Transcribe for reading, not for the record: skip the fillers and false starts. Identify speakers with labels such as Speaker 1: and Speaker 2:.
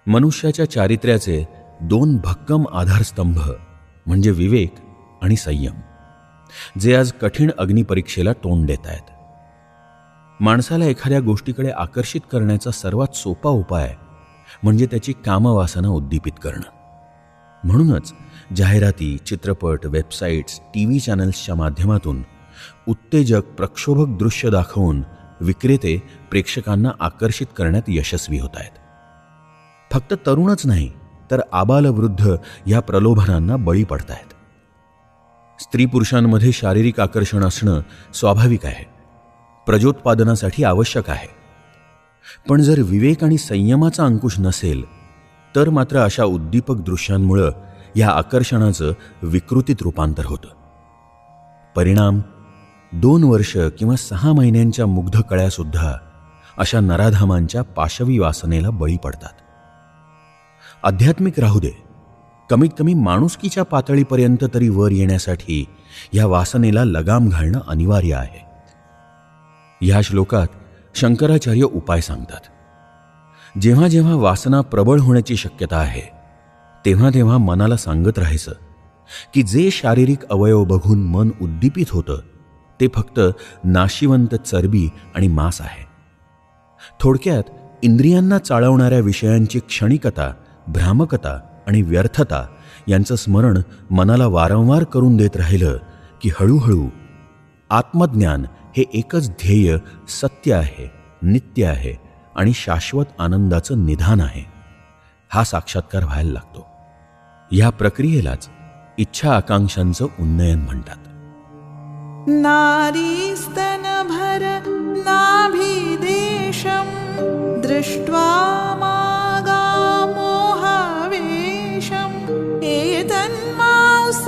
Speaker 1: मनुष्याच्या चारित्र्याचे दोन भक्कम आधारस्तंभ म्हणजे विवेक आणि संयम, जे आज कठीण अग्निपरीक्षेला तोंड देत आहेत. माणसाला एखाद्या गोष्टीकडे आकर्षित करण्याचा सर्वात सोपा उपाय म्हणजे त्याची कामवासना उद्दीपित करणं. म्हणूनच जाहिराती, चित्रपट, वेबसाईट्स, टीव्ही चॅनल्सच्या माध्यमातून उत्तेजक, प्रक्षोभक दृश्य दाखवून विक्रेते प्रेक्षकांना आकर्षित करण्यात यशस्वी होत आहेत. फक्त तरुणच नाही तर आबालवृद्ध या प्रलोभनांना बळी पडत आहेत. स्त्री पुरुषांमध्ये शारीरिक आकर्षण असणं स्वाभाविक आहे, प्रजोत्पादनासाठी आवश्यक आहे. पण जर विवेक आणि संयमाचा अंकुश नसेल तर मात्र अशा उद्दीपक दृश्यांमुळं या आकर्षणाचं विकृतीत रूपांतर होतं. परिणाम 2 वर्ष किंवा 6 महिन्यांच्या मुग्ध कळ्यासुद्धा अशा नराधामांच्या पाशवी वासनेला बळी पडतात. आध्यात्मिक राहू दे, कमीत कमी माणुसकीच्या पातळीपर्यंत तरी वर येण्यासाठी या वासनेला लगाम घालणं अनिवार्य आहे. या श्लोकात शंकराचार्य उपाय सांगतात. जेव्हा जेव्हा वासना प्रबळ होण्याची शक्यता आहे तेव्हा तेव्हा मनाला सांगत राहायचं की जे शारीरिक अवयव बघून मन उद्दीपित होतं ते फक्त नाशिवंत चरबी आणि मांस आहे. थोडक्यात इंद्रियांना चाळवणाऱ्या विषयांची क्षणिकता, भ्रामकता आणि व्यर्थता यांचं स्मरण मनाला वारंवार करून देत राहिलं की हळूहळू आत्मज्ञान हे एकच ध्येय सत्य आहे, नित्य आहे आणि शाश्वत आनंदाचं निधान आहे हा साक्षात्कार व्हायला लागतो. या प्रक्रियेलाच इच्छा आकांक्षांचं उन्नयन म्हणतात.
Speaker 2: नारीस्तनभर नाभिदेशं दृष्ट्वा मागामोहवेशम् एतन्मांस